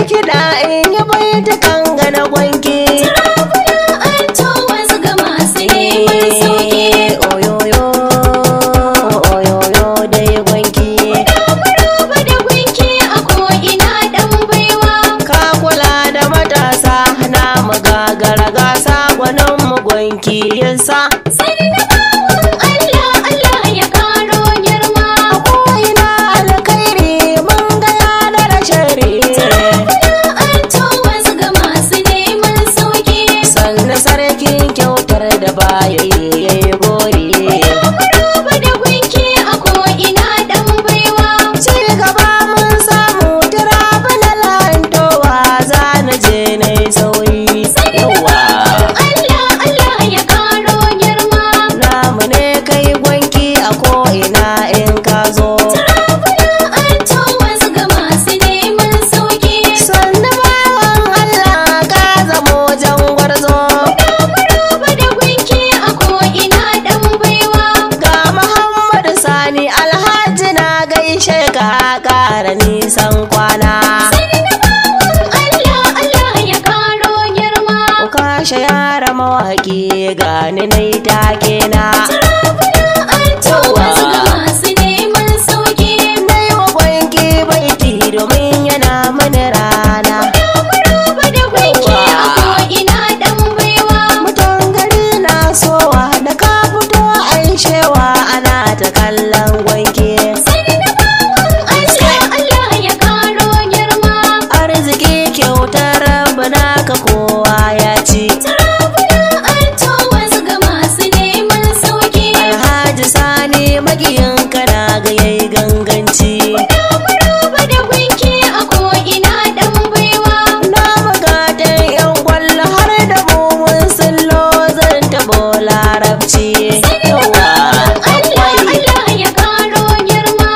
kiɗa in yi baitukan gana gwanki. Sarakuna an towa su ga masu neman sauki. Oyoyo, oyoyo dai gwanki. Maraba da gwanki a ko'ina ɗan baiwa. Ka kula da matasa na magagara gasa gwanin mu gwanki yinsa. Sannu bawan Allah, Allah ya karo girma. A ko'ina alkhairi mun ga yana da shari. Sarakuna an towa su ga masu neman sauki. Sannu sarkin kyautar da baya yayi gori. Maraba da gwanki a ko'ina ɗan baiwa. Ci gaba mun samu tirafin lantowa za na je na yi sauri. Yawa Allah, Allah ya karo girma. namu ne kai gwanki a ko'ina in ka zo. Sarakuna an towa su ga masu neman sauki. Sannu bawan Allah ka zamo jan gwarzo. Maraba da gwanki a ko'ina ɗan baiwa. Ga Muhammadu Sani Alhaji na gaishe ka ƙara nisan kwana. Allah, Allah ya karo girma. Ku kashe yara mawaƙi gani na yi take na. Sarakuna an towa su ga masu neman sauki. Na yi wa gwanki baiti domin yana mani rana. Maraba da gwanki a ko'ina ɗan baiwa. Mutan gari na sowa da ka fito aishewa ana ta kallon gwanki. Allah, Allah ya karo girma. Arziki kyautar bana ka kowa ya ci. Sarakuna an towa su ga masu neman sauki. Alhaji Sani magiyin kana ga yayi ganganci. Maraba da gwanki a ko'ina ɗan baiwa. Na magatan yan kwallo har da mu mun sullo zan tabo larabci. Yawa Allah, Allah ya karo girma.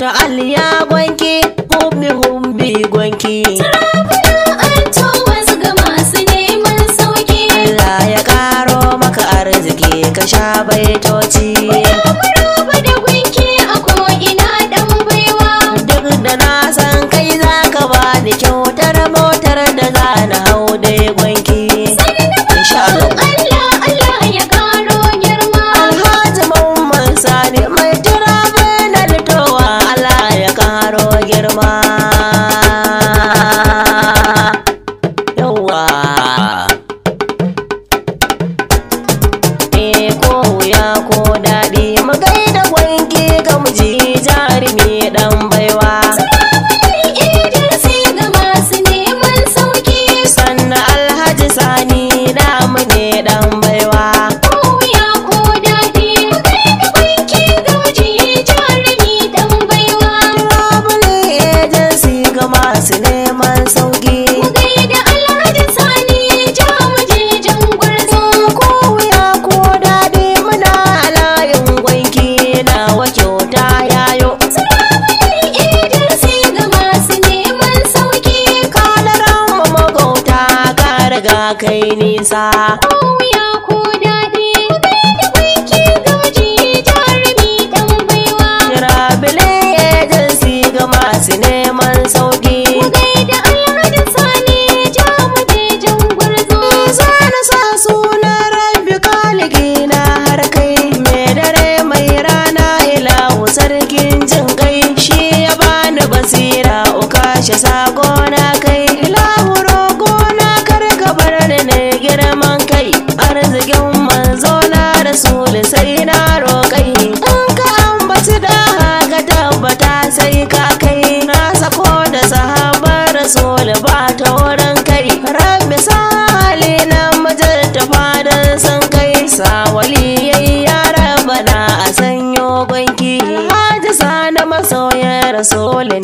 to ya gwanki humbi humbi gwanki. Sarakuna an towa su ga masu neman sauki. Allah ya karo maka arziki ka sha baitoci. Maraba da gwanki a ko'ina ɗan baiwa. Duk da na san kai za ka bani kyautar motar da za na hau dai gwanki. Insha Allah. Allah, Allah ya karo girma. Alhaji Mamman Sani mai tura bana litowa Allah ya karo girma. Yawa. Ko wuya ko daɗi mu gaida gwanki ga miji jarumi ɗan baiwa. Idris ga masu neman sauki. Sannan Alhaji Sani namu ne ɗan baiwa. Wuya ko daɗi, kai da gwanki ga miji jarumi ɗan baiwa. Rabule agency ga masu neman sauki. Mu gaida Alhaji Sani ja mu je jan gwarzo. Ko wuya ko daɗi muna layin gwanki na kyauta yayo. Idris ga masu neman sauki. Kalaran mu magauta ka riga kai nisa. Wuya ko daɗi, kai da gwanki ga miji jarumi ɗan baiwa. Rabule agency ga masu neman sauki. Mu gaida Alhaji Sani ja mu je jan gwarzo. Zana sa sunan rabbi kaligi na har kai. Mai dare mai rana ilahu sarkin jin kai. Shi ya bani basira ukashe sako na kai. Ilahu rogo na kar ka bar ni ne girman kai. Arzikin manzo na rasuli sai na roƙai. In ka ambaci da haka tabbata sai ka kai. Na sako da sahabar rasuli ba ta wurin kai. Rabbi sali na majalta fadan san kai. Sawali yayi yara bana a sanyo gwanki. Alhaji sana masoyan rasuli